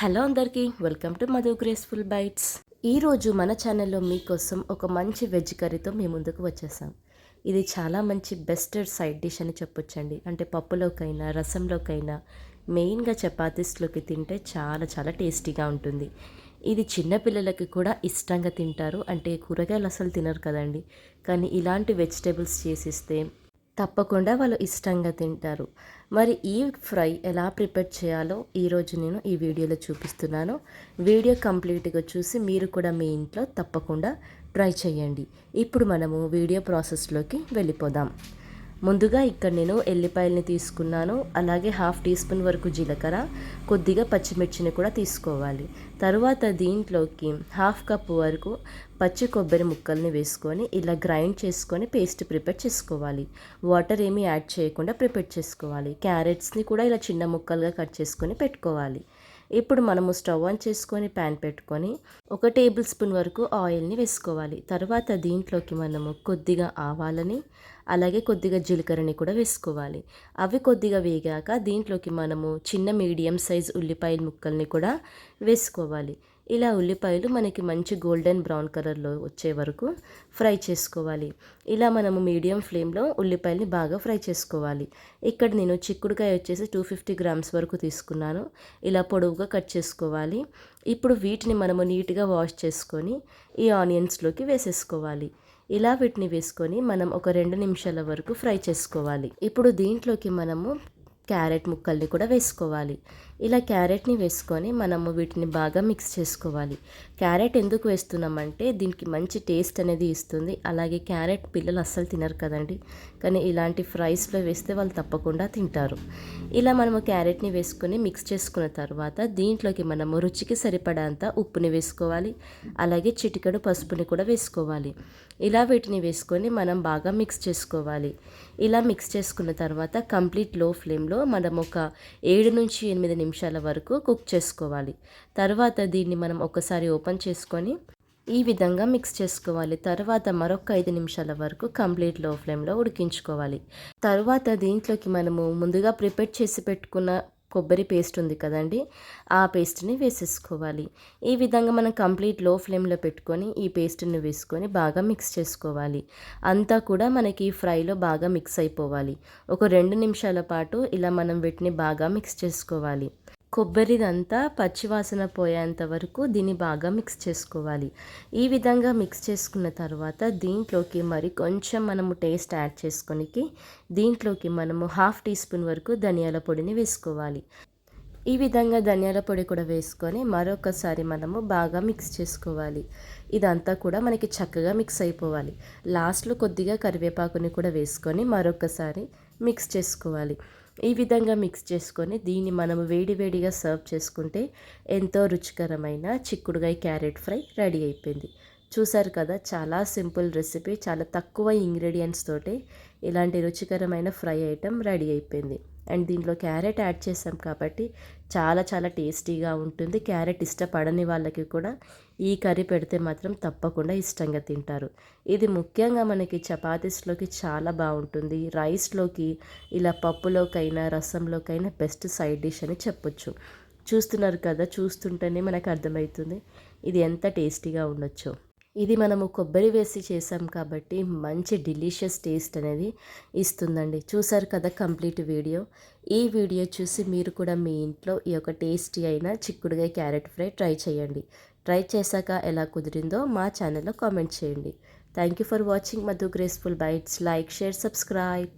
Hello అందరికీ welcome to Madhu graceful bytes. ఈరోజు మన ఛానల్లో మీకోసం ఒక మంచి వెజ్ కర్రీతో మీ ముందుకు వచ్చేసాం. ఇది చాలా మంచి బెస్ట్ సైడ్ డిష్ అని చెప్పొచ్చండి. అంటే పప్పులోకైనా రసంలోకైనా మెయిన్గా చపాతీస్లోకి తింటే చాలా చాలా టేస్టీగా ఉంటుంది. ఇది చిన్నపిల్లలకి కూడా ఇష్టంగా తింటారు. అంటే కూరగాయలు అసలు తినరు కదండి, కానీ ఇలాంటి వెజిటేబుల్స్ చేసిస్తే తప్పకుండా వాళ్ళు ఇష్టంగా తింటారు. మరి ఈ ఫ్రై ఎలా ప్రిపేర్ చేయాలో ఈరోజు నేను ఈ వీడియోలో చూపిస్తున్నాను. వీడియో కంప్లీట్గా చూసి మీరు కూడా మీ ఇంట్లో తప్పకుండా ట్రై చేయండి. ఇప్పుడు మనము వీడియో ప్రాసెస్లోకి వెళ్ళిపోదాం. ముందుగా ఇక్కడ నేను ఎల్లిపాయలని తీసుకున్నాను. అలాగే 1/2 టీ స్పూన్ వరకు జీలకర్ర, కొద్దిగా పచ్చిమిర్చిని కూడా తీసుకోవాలి. తరువాత దీంట్లోకి 1/2 కప్ వరకు పచ్చి కొబ్బరి ముక్కల్ని వేసుకొని ఇలా గ్రైండ్ చేసుకొని పేస్ట్ ప్రిపేర్ చేసుకోవాలి. వాటర్ ఏమీ యాడ్ చేయకుండా ప్రిపేర్ చేసుకోవాలి. క్యారెట్స్ని కూడా ఇలా చిన్న ముక్కలుగా కట్ చేసుకొని పెట్టుకోవాలి. ఇప్పుడు మనము స్టవ్ ఆన్ చేసుకొని ప్యాన్ పెట్టుకొని 1 టేబుల్ స్పూన్ వరకు ఆయిల్ని వేసుకోవాలి. తర్వాత దీంట్లోకి మనము కొద్దిగా ఆవాలని అలాగే కొద్దిగా జీలకర్రని కూడా వేసుకోవాలి. అవి కొద్దిగా వేగాక దీంట్లోకి మనము చిన్న మీడియం సైజ్ ఉల్లిపాయల ముక్కల్ని కూడా వేసుకోవాలి. ఇలా ఉల్లిపాయలు మనకి మంచి గోల్డెన్ బ్రౌన్ కలర్లో వచ్చే వరకు ఫ్రై చేసుకోవాలి. ఇలా మనము మీడియం ఫ్లేమ్లో ఉల్లిపాయల్ని బాగా ఫ్రై చేసుకోవాలి. ఇక్కడ నేను చిక్కుడుకాయ వచ్చేసి 250 గ్రామ్స్ వరకు తీసుకున్నాను. ఇలా పొడవుగా కట్ చేసుకోవాలి. ఇప్పుడు వీటిని మనము నీట్గా వాష్ చేసుకొని ఈ ఆనియన్స్లోకి వేసేసుకోవాలి. ఇలా వీటిని వేసుకొని మనం ఒక 2 నిమిషాల వరకు ఫ్రై చేసుకోవాలి. ఇప్పుడు దీంట్లోకి మనము క్యారెట్ ముక్కల్ని కూడా వేసుకోవాలి. ఇలా క్యారెట్ని వేసుకొని మనము వీటిని బాగా మిక్స్ చేసుకోవాలి. క్యారెట్ ఎందుకు వేస్తున్నామంటే దీనికి మంచి టేస్ట్ అనేది ఇస్తుంది. అలాగే క్యారెట్ పిల్లలు అస్సలు తినరు కదండి, కానీ ఇలాంటి ఫ్రైస్లో వేస్తే వాళ్ళు తప్పకుండా తింటారు. ఇలా మనము క్యారెట్ని వేసుకొని మిక్స్ చేసుకున్న తర్వాత దీంట్లోకి మనము రుచికి సరిపడంత ఉప్పుని వేసుకోవాలి. అలాగే చిటికెడు పసుపుని కూడా వేసుకోవాలి. ఇలా వీటిని వేసుకొని మనం బాగా మిక్స్ చేసుకోవాలి. ఇలా మిక్స్ చేసుకున్న తర్వాత కంప్లీట్ లో ఫ్లేమ్లో మనం ఒక 7 నుంచి 8 నిమిషాల వరకు కుక్ చేసుకోవాలి. తర్వాత దీన్ని మనం ఒకసారి ఓపెన్ చేసుకొని ఈ విధంగా మిక్స్ చేసుకోవాలి. తర్వాత మరొక 5 నిమిషాల వరకు కంప్లీట్ లో ఫ్లేమ్లో ఉడికించుకోవాలి. తర్వాత దీంట్లోకి మనము ముందుగా ప్రిపేర్ చేసి పెట్టుకున్న కొబ్బరి పేస్ట్ ఉంది కదండి, ఆ పేస్ట్ని వేసేసుకోవాలి. ఈ విధంగా మనం కంప్లీట్ లో ఫ్లేమ్లో పెట్టుకొని ఈ పేస్ట్ని వేసుకొని బాగా మిక్స్ చేసుకోవాలి. అంతా కూడా మనకి ఫ్రైలో బాగా మిక్స్ అయిపోవాలి. ఒక 2 నిమిషాల పాటు ఇలా మనం వీటిని బాగా మిక్స్ చేసుకోవాలి. కొబ్బరిదంతా పచ్చివాసన పోయేంత వరకు దీన్ని బాగా మిక్స్ చేసుకోవాలి. ఈ విధంగా మిక్స్ చేసుకున్న తర్వాత దీంట్లోకి మరి కొంచెం మనము టేస్ట్ యాడ్ చేసుకొనికి దీంట్లోకి మనము 1/2 టీ స్పూన్ వరకు ధనియాల పొడిని వేసుకోవాలి. ఈ విధంగా ధనియాల పొడి కూడా వేసుకొని మరొకసారి మనము బాగా మిక్స్ చేసుకోవాలి. ఇదంతా కూడా మనకి చక్కగా మిక్స్ అయిపోవాలి. లాస్ట్లో కొద్దిగా కరివేపాకుని కూడా వేసుకొని మరొకసారి మిక్స్ చేసుకోవాలి. ఈ విధంగా మిక్స్ చేసుకొని దీన్ని మనము వేడివేడిగా సర్వ్ చేసుకుంటే ఎంతో రుచికరమైన చిక్కుడుగాయ క్యారెట్ ఫ్రై రెడీ అయిపోయింది. చూసారు కదా, చాలా సింపుల్ రెసిపీ, చాలా తక్కువ ఇంగ్రీడియంట్స్ తోటి ఇలాంటి రుచికరమైన ఫ్రై ఐటెం రెడీ అయిపోయింది. అండ్ దీంట్లో క్యారెట్ యాడ్ చేసాం కాబట్టి చాలా చాలా టేస్టీగా ఉంటుంది. క్యారెట్ ఇష్టపడని వాళ్ళకి కూడా ఈ కర్రీ పెడితే మాత్రం తప్పకుండా ఇష్టంగా తింటారు. ఇది ముఖ్యంగా మనకి చపాతీస్లోకి చాలా బాగుంటుంది. రైస్లోకి ఇలా పప్పులోకైనా రసంలోకైనా బెస్ట్ సైడ్ డిష్ అని చెప్పొచ్చు. చూస్తున్నారు కదా, చూస్తుంటేనే మనకు అర్థమవుతుంది ఇది ఎంత టేస్టీగా ఉండొచ్చో. ఇది మనము కొబ్బరి వేసి చేసాం కాబట్టి మంచి డెలిషియస్ టేస్ట్ అనేది ఇస్తుందండి. చూసారు కదా కంప్లీట్ వీడియో. ఈ వీడియో చూసి మీరు కూడా మీ ఇంట్లో ఈ యొక్క టేస్టీ అయిన చిక్కుడుగాయ క్యారెట్ ఫ్రై ట్రై చేయండి. ట్రై చేశాక ఎలా కుదిరిందో మా ఛానల్లో కామెంట్ చేయండి. Thank you for watching Madhu graceful bytes. Like, share, subscribe.